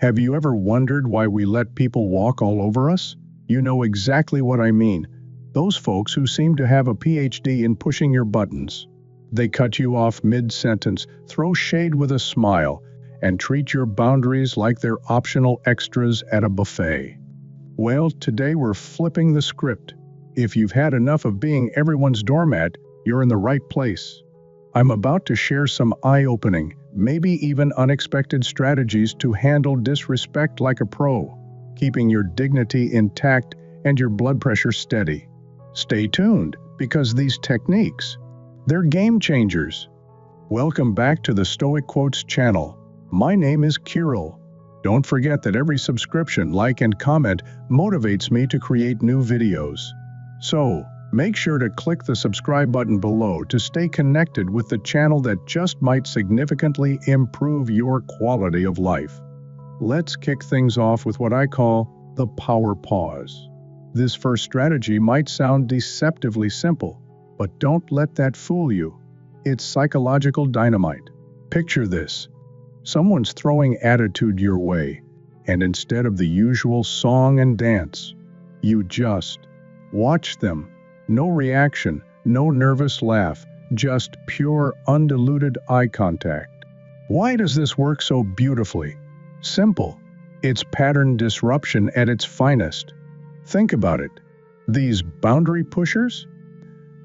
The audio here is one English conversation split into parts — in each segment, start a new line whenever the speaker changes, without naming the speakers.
Have you ever wondered why we let people walk all over us? You know exactly what I mean. Those folks who seem to have a PhD in pushing your buttons. They cut you off mid-sentence, throw shade with a smile, and treat your boundaries like they're optional extras at a buffet. Well, today we're flipping the script. If you've had enough of being everyone's doormat, you're in the right place. I'm about to share some eye-opening, maybe even unexpected strategies to handle disrespect like a pro, keeping your dignity intact and your blood pressure steady. Stay tuned, because these techniques, they're game changers. Welcome back to the Stoic Quotes channel. My name is Kirill. Don't forget that every subscription, like, and comment motivates me to create new videos. So, make sure to click the subscribe button below to stay connected with the channel that just might significantly improve your quality of life. Let's kick things off with what I call the power pause. This first strategy might sound deceptively simple, but don't let that fool you. It's psychological dynamite. Picture this. Someone's throwing attitude your way, and instead of the usual song and dance, you just watch them. No reaction, no nervous laugh, just pure, undiluted eye contact. Why does this work so beautifully? Simple. It's pattern disruption at its finest. Think about it. These boundary pushers?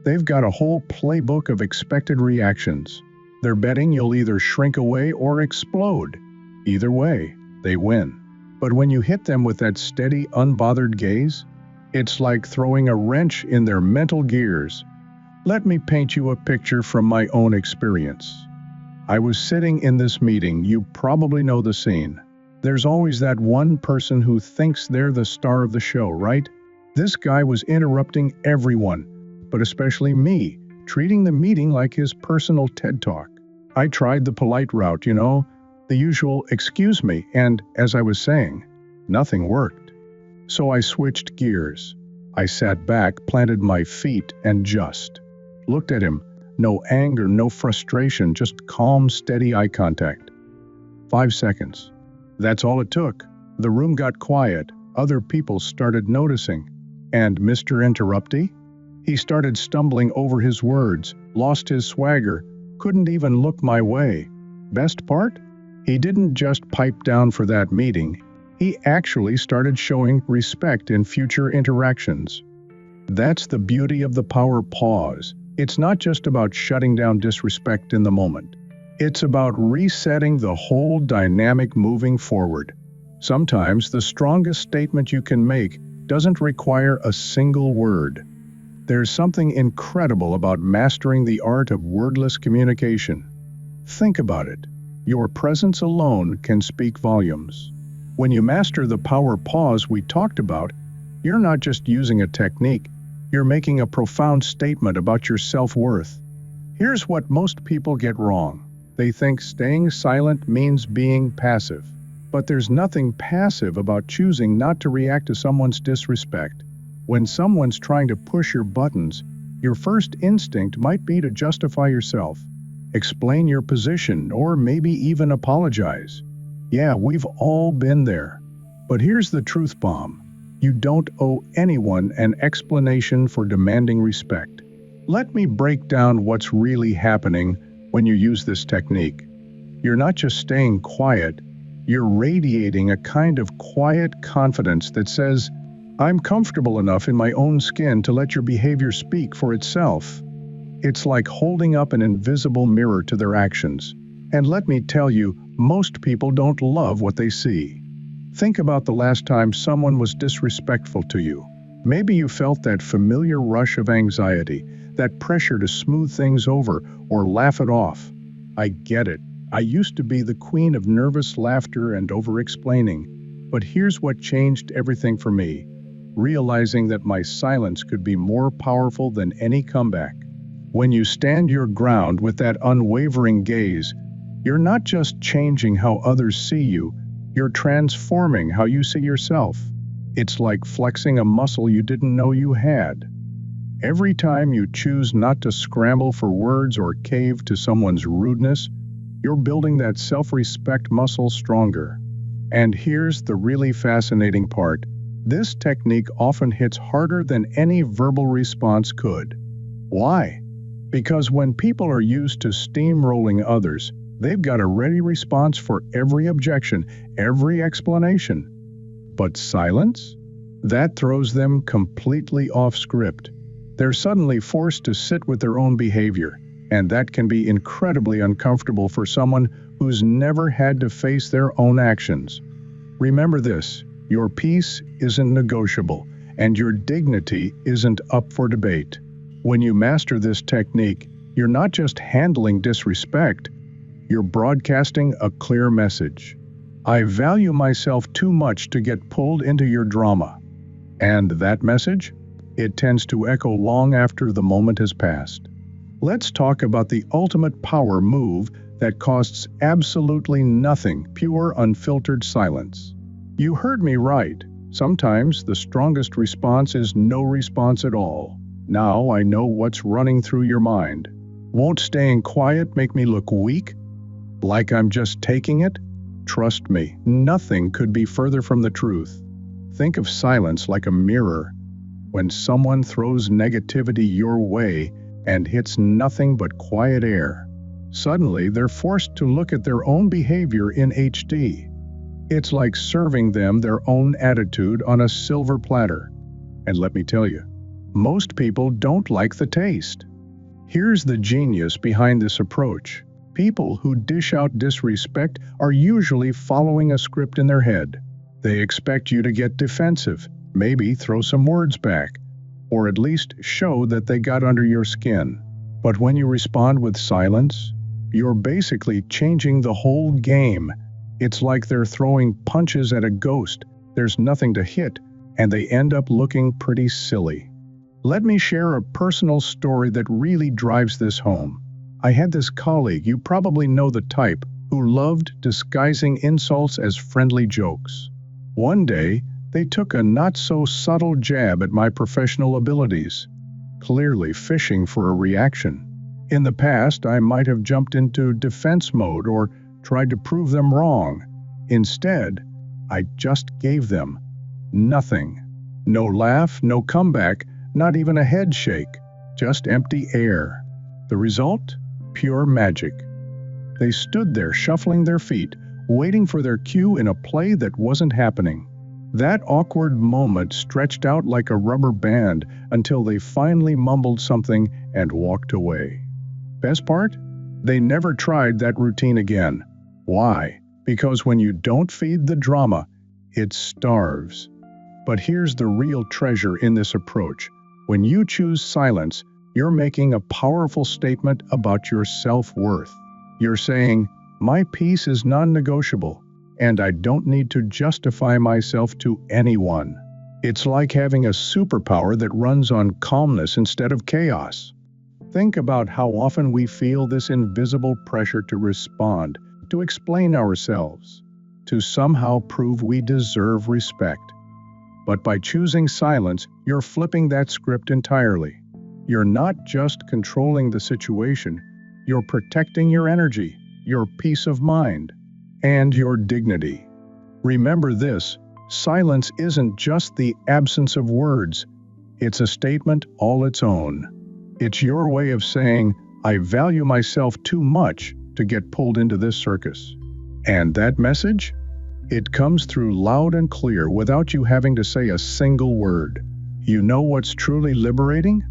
They've got a whole playbook of expected reactions. They're betting you'll either shrink away or explode. Either way, they win. But when you hit them with that steady, unbothered gaze, it's like throwing a wrench in their mental gears. Let me paint you a picture from my own experience. I was sitting in this meeting. You probably know the scene. There's always that one person who thinks they're the star of the show, right? This guy was interrupting everyone, but especially me, treating the meeting like his personal TED Talk. I tried the polite route, the usual "excuse me," and, as I was saying, nothing worked. So I switched gears. I sat back, planted my feet, and just looked at him. No anger, no frustration, just calm, steady eye contact. 5 seconds. That's all it took. The room got quiet. Other people started noticing. And Mr. Interruptee? He started stumbling over his words, lost his swagger, couldn't even look my way. Best part? He didn't just pipe down for that meeting. He actually started showing respect in future interactions. That's the beauty of the power pause. It's not just about shutting down disrespect in the moment. It's about resetting the whole dynamic moving forward. Sometimes the strongest statement you can make doesn't require a single word. There's something incredible about mastering the art of wordless communication. Think about it. Your presence alone can speak volumes. When you master the power pause we talked about, you're not just using a technique, you're making a profound statement about your self-worth. Here's what most people get wrong. They think staying silent means being passive. But there's nothing passive about choosing not to react to someone's disrespect. When someone's trying to push your buttons, your first instinct might be to justify yourself, explain your position, or maybe even apologize. Yeah, we've all been there. But here's the truth bomb. You don't owe anyone an explanation for demanding respect. Let me break down what's really happening when you use this technique. You're not just staying quiet, you're radiating a kind of quiet confidence that says, "I'm comfortable enough in my own skin to let your behavior speak for itself." It's like holding up an invisible mirror to their actions. And let me tell you, most people don't love what they see. Think about the last time someone was disrespectful to you. Maybe you felt that familiar rush of anxiety, that pressure to smooth things over or laugh it off. I get it. I used to be the queen of nervous laughter and over-explaining. But here's what changed everything for me. Realizing that my silence could be more powerful than any comeback. When you stand your ground with that unwavering gaze, you're not just changing how others see you, you're transforming how you see yourself. It's like flexing a muscle you didn't know you had. Every time you choose not to scramble for words or cave to someone's rudeness, you're building that self-respect muscle stronger. And here's the really fascinating part. This technique often hits harder than any verbal response could. Why? Because when people are used to steamrolling others, they've got a ready response for every objection, every explanation. But silence? That throws them completely off script. They're suddenly forced to sit with their own behavior, and that can be incredibly uncomfortable for someone who's never had to face their own actions. Remember this, your peace isn't negotiable, and your dignity isn't up for debate. When you master this technique, you're not just handling disrespect, you're broadcasting a clear message. I value myself too much to get pulled into your drama. And that message? It tends to echo long after the moment has passed. Let's talk about the ultimate power move that costs absolutely nothing, pure unfiltered silence. You heard me right. Sometimes the strongest response is no response at all. Now I know what's running through your mind. Won't staying quiet make me look weak? Like I'm just taking it? Trust me, nothing could be further from the truth. Think of silence like a mirror. When someone throws negativity your way and hits nothing but quiet air, suddenly they're forced to look at their own behavior in HD. It's like serving them their own attitude on a silver platter. And let me tell you, most people don't like the taste. Here's the genius behind this approach. People who dish out disrespect are usually following a script in their head. They expect you to get defensive, maybe throw some words back, or at least show that they got under your skin. But when you respond with silence, you're basically changing the whole game. It's like they're throwing punches at a ghost. There's nothing to hit, and they end up looking pretty silly. Let me share a personal story that really drives this home. I had this colleague, you probably know the type, who loved disguising insults as friendly jokes. One day, they took a not-so-subtle jab at my professional abilities, clearly fishing for a reaction. In the past, I might have jumped into defense mode or tried to prove them wrong. Instead, I just gave them nothing. No laugh, no comeback, not even a head shake, just empty air. The result? Pure magic. They stood there shuffling their feet, waiting for their cue in a play that wasn't happening. That awkward moment stretched out like a rubber band until they finally mumbled something and walked away. Best part? They never tried that routine again. Why? Because when you don't feed the drama, it starves. But here's the real treasure in this approach. When you choose silence, you're making a powerful statement about your self-worth. You're saying, my peace is non-negotiable, and I don't need to justify myself to anyone. It's like having a superpower that runs on calmness instead of chaos. Think about how often we feel this invisible pressure to respond, to explain ourselves, to somehow prove we deserve respect. But by choosing silence, you're flipping that script entirely. You're not just controlling the situation, you're protecting your energy, your peace of mind, and your dignity. Remember this, silence isn't just the absence of words, it's a statement all its own. It's your way of saying, I value myself too much to get pulled into this circus. And that message? It comes through loud and clear without you having to say a single word. You know what's truly liberating?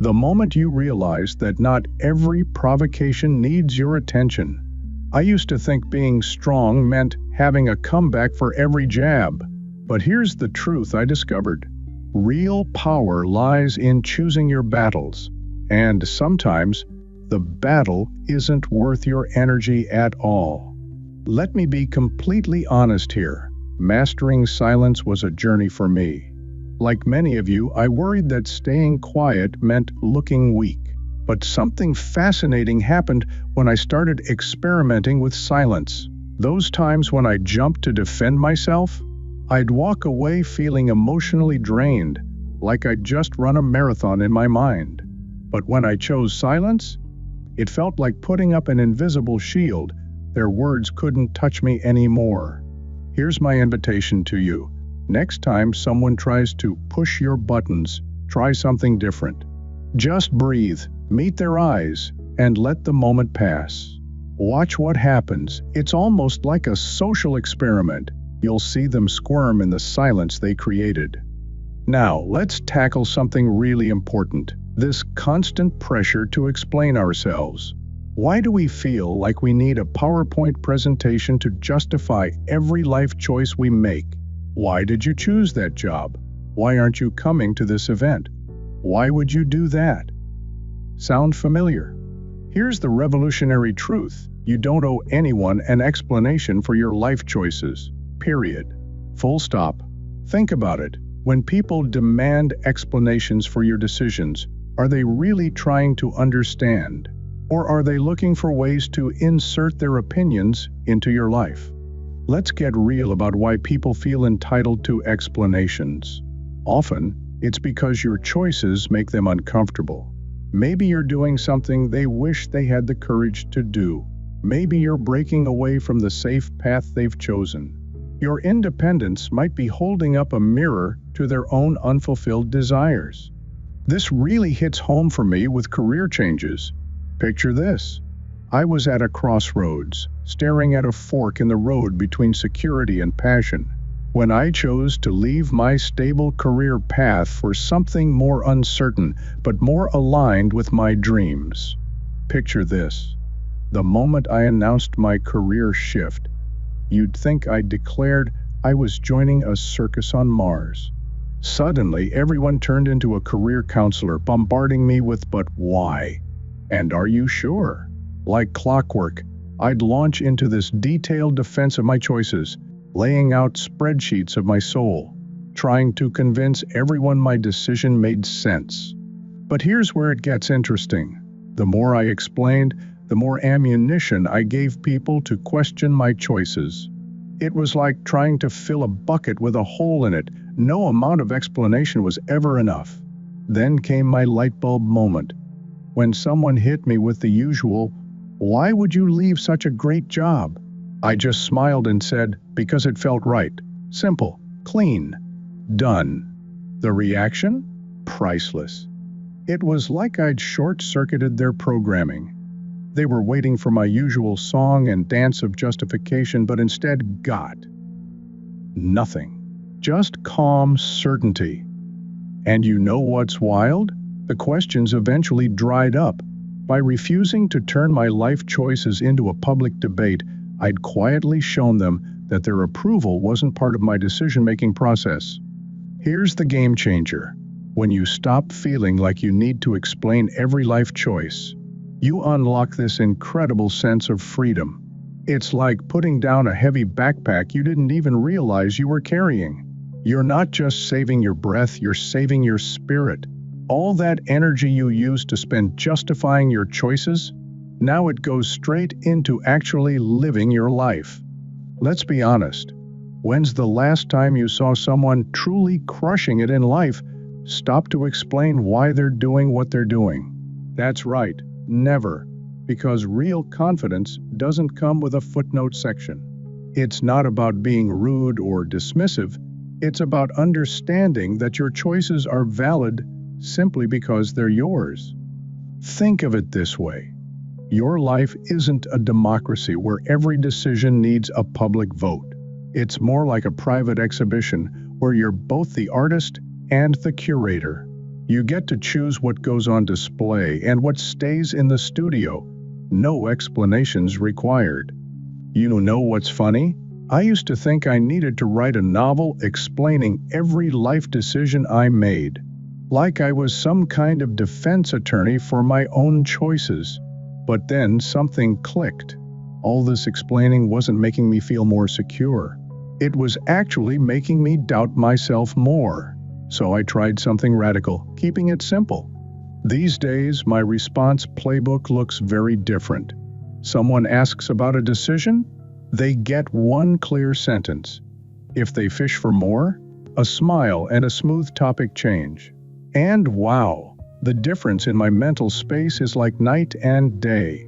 The moment you realize that not every provocation needs your attention. I used to think being strong meant having a comeback for every jab. But here's the truth I discovered. Real power lies in choosing your battles. And sometimes, the battle isn't worth your energy at all. Let me be completely honest here. Mastering silence was a journey for me. Like many of you, I worried that staying quiet meant looking weak. But something fascinating happened when I started experimenting with silence. Those times when I jumped to defend myself, I'd walk away feeling emotionally drained, like I'd just run a marathon in my mind. But when I chose silence, it felt like putting up an invisible shield. Their words couldn't touch me anymore. Here's my invitation to you. Next time someone tries to push your buttons, try something different. Just breathe, meet their eyes, and let the moment pass. Watch what happens. It's almost like a social experiment. You'll see them squirm in the silence they created. Now, let's tackle something really important. This constant pressure to explain ourselves. Why do we feel like we need a PowerPoint presentation to justify every life choice we make? Why did you choose that job? Why aren't you coming to this event? Why would you do that? Sound familiar? Here's the revolutionary truth. You don't owe anyone an explanation for your life choices. Period. Full stop. Think about it. When people demand explanations for your decisions, are they really trying to understand? Or are they looking for ways to insert their opinions into your life? Let's get real about why people feel entitled to explanations. Often, it's because your choices make them uncomfortable. Maybe you're doing something they wish they had the courage to do. Maybe you're breaking away from the safe path they've chosen. Your independence might be holding up a mirror to their own unfulfilled desires. This really hits home for me with career changes. Picture this. I was at a crossroads, staring at a fork in the road between security and passion, when I chose to leave my stable career path for something more uncertain, but more aligned with my dreams. Picture this. The moment I announced my career shift, you'd think I declared I was joining a circus on Mars. Suddenly, everyone turned into a career counselor, bombarding me with "but why? And are you sure?" Like clockwork, I'd launch into this detailed defense of my choices, laying out spreadsheets of my soul, trying to convince everyone my decision made sense. But here's where it gets interesting. The more I explained, the more ammunition I gave people to question my choices. It was like trying to fill a bucket with a hole in it. No amount of explanation was ever enough. Then came my light bulb moment, when someone hit me with the usual, "Why would you leave such a great job?" I just smiled and said, "Because it felt right." Simple, clean, done. The reaction? Priceless. It was like I'd short-circuited their programming. They were waiting for my usual song and dance of justification, but instead got nothing. Just calm certainty. And you know what's wild? The questions eventually dried up. By refusing to turn my life choices into a public debate, I'd quietly shown them that their approval wasn't part of my decision-making process. Here's the game changer. When you stop feeling like you need to explain every life choice, you unlock this incredible sense of freedom. It's like putting down a heavy backpack you didn't even realize you were carrying. You're not just saving your breath, you're saving your spirit. All that energy you used to spend justifying your choices, now it goes straight into actually living your life. Let's be honest. When's the last time you saw someone truly crushing it in life stop to explain why they're doing what they're doing? That's right, never. Because real confidence doesn't come with a footnote section. It's not about being rude or dismissive. It's about understanding that your choices are valid simply because they're yours. Think of it this way. Your life isn't a democracy where every decision needs a public vote. It's more like a private exhibition where you're both the artist and the curator. You get to choose what goes on display and what stays in the studio. No explanations required. You know what's funny? I used to think I needed to write a novel explaining every life decision I made, like I was some kind of defense attorney for my own choices. But then something clicked. All this explaining wasn't making me feel more secure. It was actually making me doubt myself more. So I tried something radical, keeping it simple. These days, my response playbook looks very different. Someone asks about a decision, they get one clear sentence. If they fish for more, a smile and a smooth topic change. And wow, the difference in my mental space is like night and day.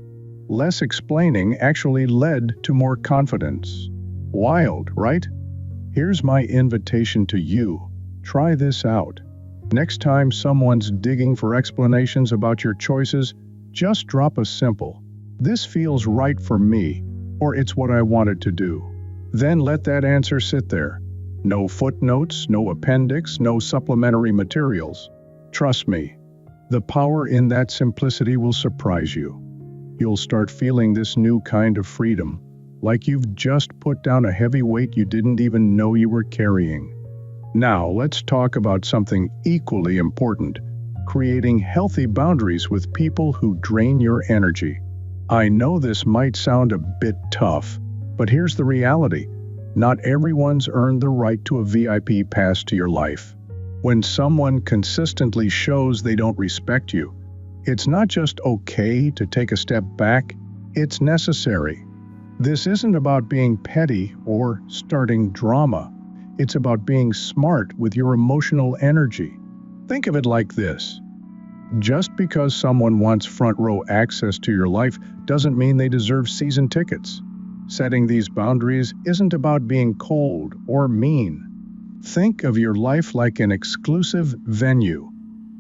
Less explaining actually led to more confidence. Wild, right? Here's my invitation to you. Try this out. Next time someone's digging for explanations about your choices, just drop a simple, "This feels right for me," or "It's what I wanted to do." Then let that answer sit there. No footnotes, no appendix, no supplementary materials. Trust me, the power in that simplicity will surprise you. You'll start feeling this new kind of freedom, like you've just put down a heavy weight you didn't even know you were carrying. Now, let's talk about something equally important: creating healthy boundaries with people who drain your energy. I know this might sound a bit tough, but here's the reality. Not everyone's earned the right to a VIP pass to your life. When someone consistently shows they don't respect you, it's not just okay to take a step back, it's necessary. This isn't about being petty or starting drama. It's about being smart with your emotional energy. Think of it like this. Just because someone wants front row access to your life doesn't mean they deserve season tickets. Setting these boundaries isn't about being cold or mean. Think of your life like an exclusive venue.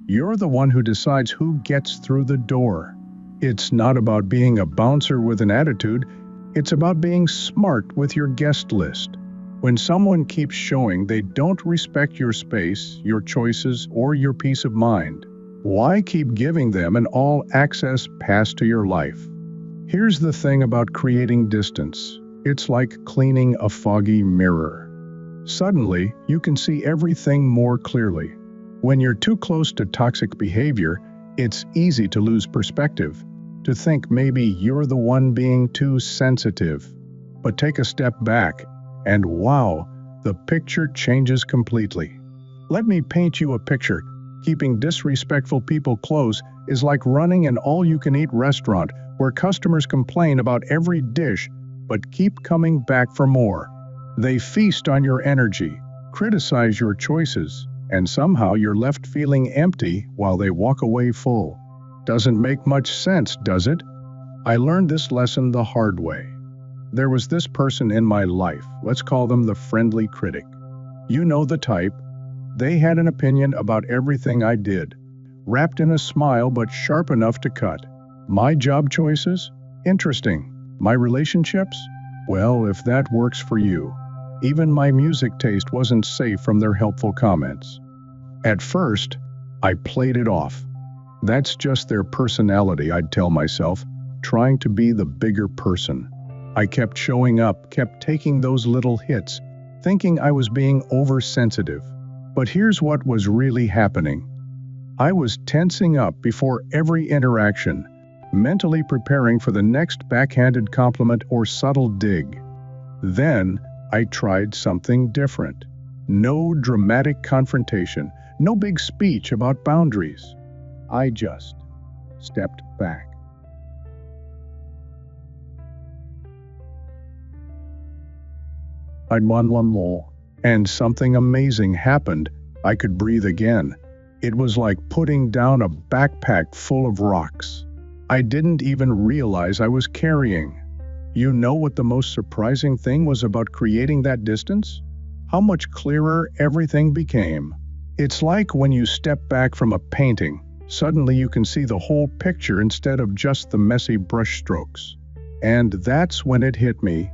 You're the one who decides who gets through the door. It's not about being a bouncer with an attitude. It's about being smart with your guest list. When someone keeps showing they don't respect your space, your choices, or your peace of mind, why keep giving them an all-access pass to your life? Here's the thing about creating distance. It's like cleaning a foggy mirror. Suddenly, you can see everything more clearly. When you're too close to toxic behavior, it's easy to lose perspective, to think maybe you're the one being too sensitive. But take a step back, and wow, the picture changes completely. Let me paint you a picture. Keeping disrespectful people close is like running an all-you-can-eat restaurant where customers complain about every dish but keep coming back for more. They feast on your energy, criticize your choices, and somehow you're left feeling empty while they walk away full. Doesn't make much sense, does it? I learned this lesson the hard way. There was this person in my life, let's call them the friendly critic. You know the type. They had an opinion about everything I did, wrapped in a smile but sharp enough to cut. My job choices? Interesting. My relationships? Well, if that works for you. Even my music taste wasn't safe from their helpful comments. At first, I played it off. That's just their personality, I'd tell myself, trying to be the bigger person. I kept showing up, kept taking those little hits, thinking I was being oversensitive. But here's what was really happening. I was tensing up before every interaction, mentally preparing for the next backhanded compliment or subtle dig. Then, I tried something different. No dramatic confrontation, no big speech about boundaries. I just stepped back. I'd one more, and something amazing happened. I could breathe again. It was like putting down a backpack full of rocks I didn't even realize I was carrying. You know what the most surprising thing was about creating that distance? How much clearer everything became. It's like when you step back from a painting, suddenly you can see the whole picture instead of just the messy brushstrokes. And that's when it hit me.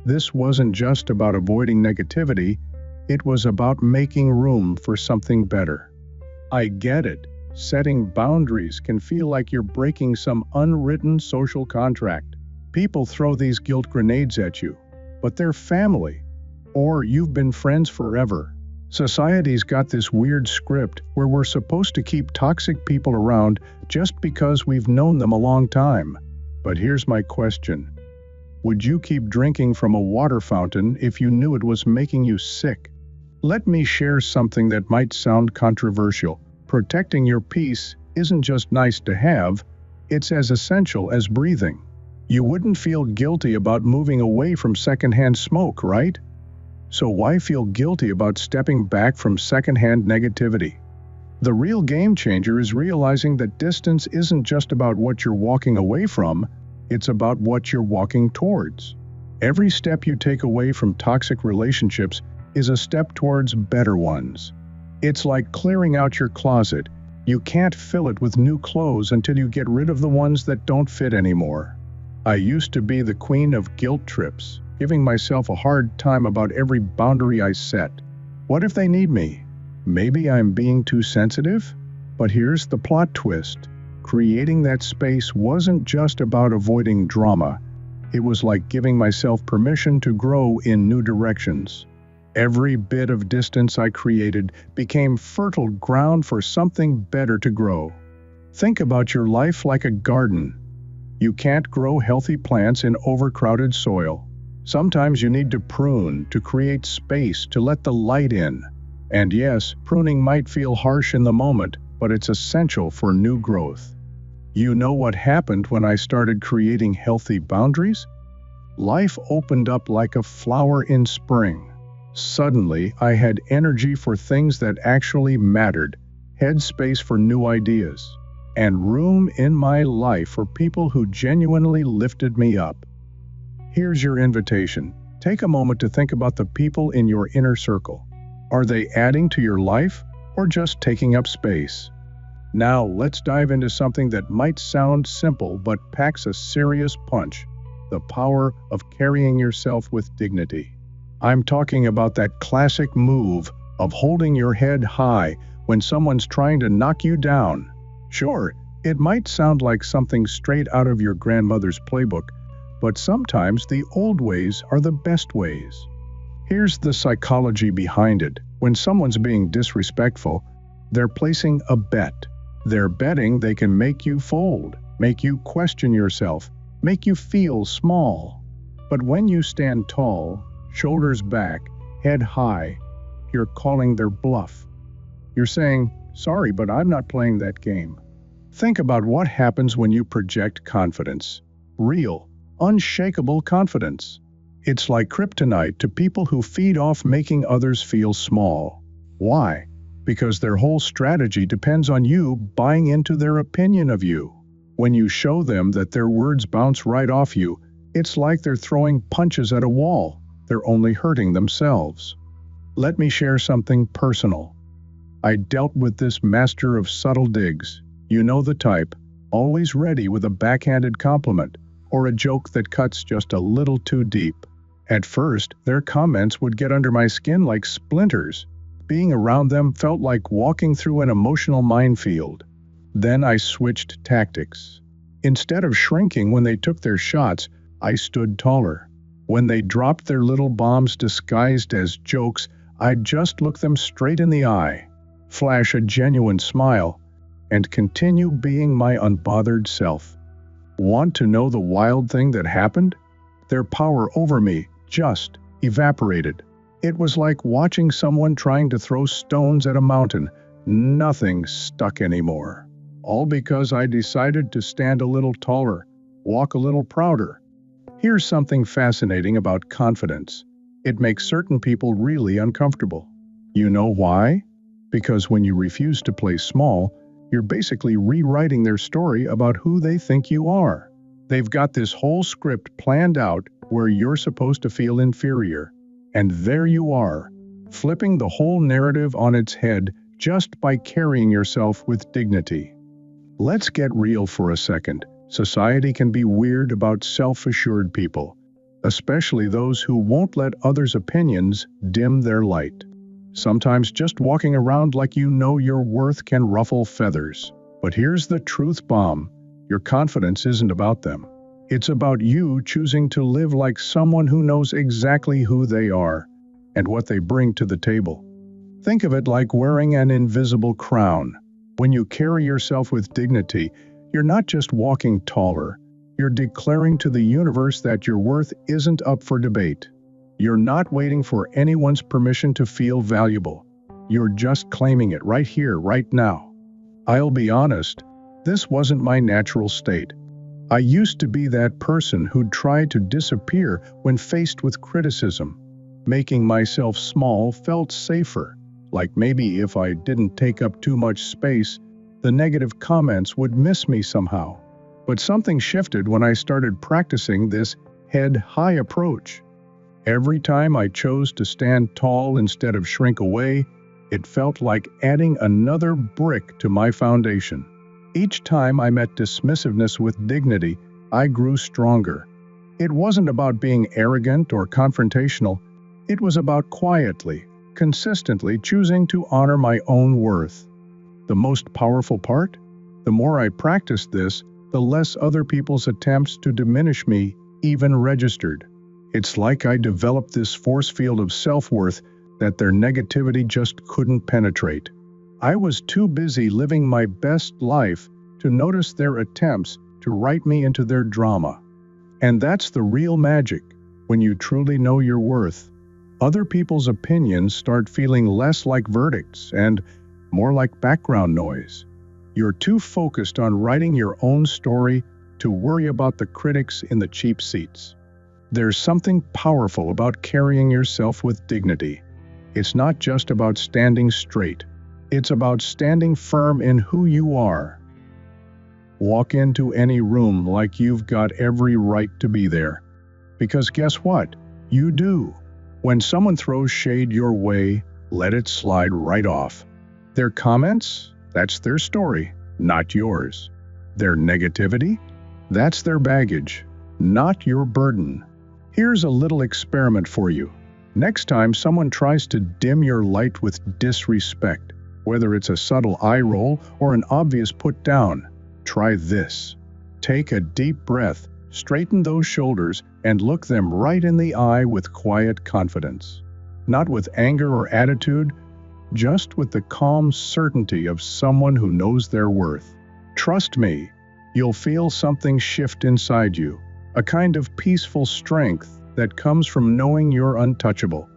This wasn't just about avoiding negativity, it was about making room for something better. I get it. Setting boundaries can feel like you're breaking some unwritten social contract. People throw these guilt grenades at you, but they're family, or you've been friends forever. Society's got this weird script where we're supposed to keep toxic people around just because we've known them a long time. But here's my question. Would you keep drinking from a water fountain if you knew it was making you sick? Let me share something that might sound controversial. Protecting your peace isn't just nice to have, it's as essential as breathing. You wouldn't feel guilty about moving away from secondhand smoke, right? So why feel guilty about stepping back from secondhand negativity? The real game changer is realizing that distance isn't just about what you're walking away from, it's about what you're walking towards. Every step you take away from toxic relationships is a step towards better ones. It's like clearing out your closet. You can't fill it with new clothes until you get rid of the ones that don't fit anymore. I used to be the queen of guilt trips, giving myself a hard time about every boundary I set. What if they need me? Maybe I'm being too sensitive? But here's the plot twist. Creating that space wasn't just about avoiding drama. It was like giving myself permission to grow in new directions. Every bit of distance I created became fertile ground for something better to grow. Think about your life like a garden. You can't grow healthy plants in overcrowded soil. Sometimes you need to prune to create space to let the light in. And yes, pruning might feel harsh in the moment, but it's essential for new growth. You know what happened when I started creating healthy boundaries? Life opened up like a flower in spring. Suddenly, I had energy for things that actually mattered, headspace for new ideas, and room in my life for people who genuinely lifted me up. Here's your invitation. Take a moment to think about the people in your inner circle. Are they adding to your life or just taking up space? Now, let's dive into something that might sound simple but packs a serious punch: the power of carrying yourself with dignity. I'm talking about that classic move of holding your head high when someone's trying to knock you down. Sure, it might sound like something straight out of your grandmother's playbook, but sometimes the old ways are the best ways. Here's the psychology behind it. When someone's being disrespectful, they're placing a bet. They're betting they can make you fold, make you question yourself, make you feel small. But when you stand tall, shoulders back, head high, you're calling their bluff. You're saying, "Sorry, but I'm not playing that game." Think about what happens when you project confidence. Real, unshakable confidence. It's like kryptonite to people who feed off making others feel small. Why? Because their whole strategy depends on you buying into their opinion of you. When you show them that their words bounce right off you, it's like they're throwing punches at a wall. They're only hurting themselves. Let me share something personal. I dealt with this master of subtle digs. You know the type, always ready with a backhanded compliment or a joke that cuts just a little too deep. At first, their comments would get under my skin like splinters. Being around them felt like walking through an emotional minefield. Then I switched tactics. Instead of shrinking when they took their shots, I stood taller. When they dropped their little bombs disguised as jokes, I'd just look them straight in the eye, flash a genuine smile, and continue being my unbothered self. Want to know the wild thing that happened? Their power over me just evaporated. It was like watching someone trying to throw stones at a mountain. Nothing stuck anymore. All because I decided to stand a little taller, walk a little prouder. Here's something fascinating about confidence. It makes certain people really uncomfortable. You know why? Because when you refuse to play small, you're basically rewriting their story about who they think you are. They've got this whole script planned out where you're supposed to feel inferior. And there you are, flipping the whole narrative on its head just by carrying yourself with dignity. Let's get real for a second. Society can be weird about self-assured people, especially those who won't let others' opinions dim their light. Sometimes just walking around like you know your worth can ruffle feathers. But here's the truth bomb. Your confidence isn't about them. It's about you choosing to live like someone who knows exactly who they are and what they bring to the table. Think of it like wearing an invisible crown. When you carry yourself with dignity, you're not just walking taller, you're declaring to the universe that your worth isn't up for debate. You're not waiting for anyone's permission to feel valuable. You're just claiming it right here, right now. I'll be honest, this wasn't my natural state. I used to be that person who'd try to disappear when faced with criticism. Making myself small felt safer, like maybe if I didn't take up too much space, the negative comments would miss me somehow. But something shifted when I started practicing this head high approach. Every time I chose to stand tall instead of shrink away, it felt like adding another brick to my foundation. Each time I met dismissiveness with dignity, I grew stronger. It wasn't about being arrogant or confrontational. It was about quietly, consistently choosing to honor my own worth. The most powerful part? The more I practiced this, the less other people's attempts to diminish me even registered. It's like I developed this force field of self-worth that their negativity just couldn't penetrate. I was too busy living my best life to notice their attempts to write me into their drama. And that's the real magic. When you truly know your worth, other people's opinions start feeling less like verdicts and more like background noise. You're too focused on writing your own story to worry about the critics in the cheap seats. There's something powerful about carrying yourself with dignity. It's not just about standing straight. It's about standing firm in who you are. Walk into any room like you've got every right to be there. Because guess what? You do. When someone throws shade your way, let it slide right off. Their comments? That's their story, not yours. Their negativity? That's their baggage, not your burden. Here's a little experiment for you. Next time someone tries to dim your light with disrespect, whether it's a subtle eye roll or an obvious put down, try this. Take a deep breath, straighten those shoulders, and look them right in the eye with quiet confidence. Not with anger or attitude, just with the calm certainty of someone who knows their worth. Trust me, you'll feel something shift inside you. A kind of peaceful strength that comes from knowing you're untouchable.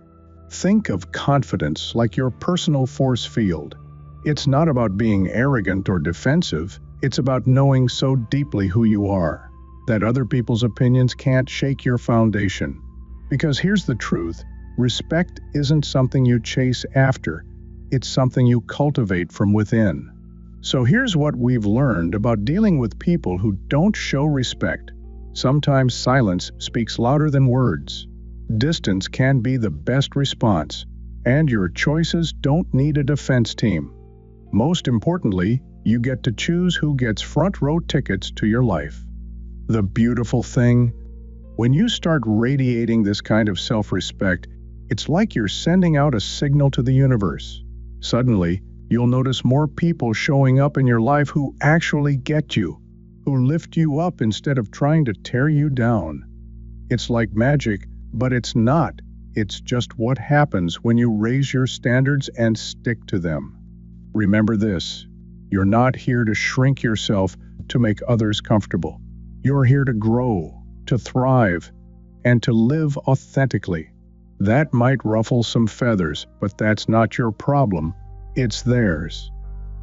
Think of confidence like your personal force field. It's not about being arrogant or defensive, it's about knowing so deeply who you are, that other people's opinions can't shake your foundation. Because here's the truth, respect isn't something you chase after, it's something you cultivate from within. So here's what we've learned about dealing with people who don't show respect. Sometimes silence speaks louder than words. Distance can be the best response, and your choices don't need a defense team. Most importantly, you get to choose who gets front row tickets to your life. The beautiful thing, when you start radiating this kind of self-respect, it's like you're sending out a signal to the universe. Suddenly, you'll notice more people showing up in your life who actually get you, who lift you up instead of trying to tear you down. It's like magic, but it's not. It's just what happens when you raise your standards and stick to them. Remember this, you're not here to shrink yourself to make others comfortable. You're here to grow, to thrive, and to live authentically. That might ruffle some feathers, but that's not your problem. It's theirs.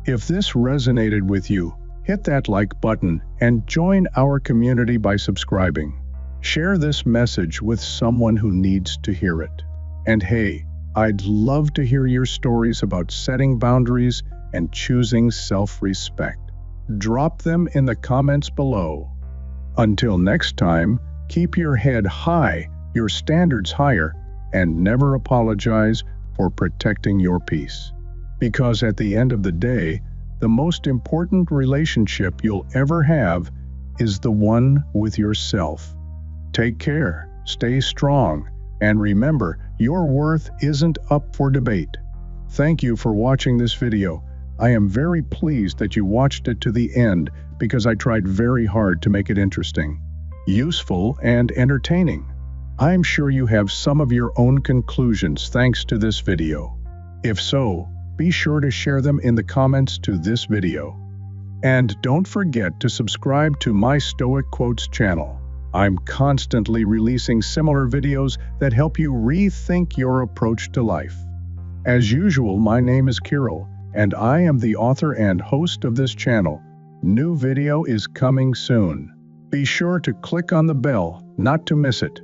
If this resonated with you, hit that like button and join our community by subscribing. Share this message with someone who needs to hear it. And hey, I'd love to hear your stories about setting boundaries and choosing self-respect. Drop them in the comments below. Until next time, keep your head high, your standards higher, and never apologize for protecting your peace. Because at the end of the day, the most important relationship you'll ever have is the one with yourself. Take care, stay strong, and remember, your worth isn't up for debate. Thank you for watching this video. I am very pleased that you watched it to the end because I tried very hard to make it interesting, useful, and entertaining. I'm sure you have some of your own conclusions thanks to this video. If so, be sure to share them in the comments to this video. And don't forget to subscribe to my Stoic Quotes channel. I'm constantly releasing similar videos that help you rethink your approach to life. As usual, my name is Kirill, and I am the author and host of this channel. New video is coming soon. Be sure to click on the bell not to miss it.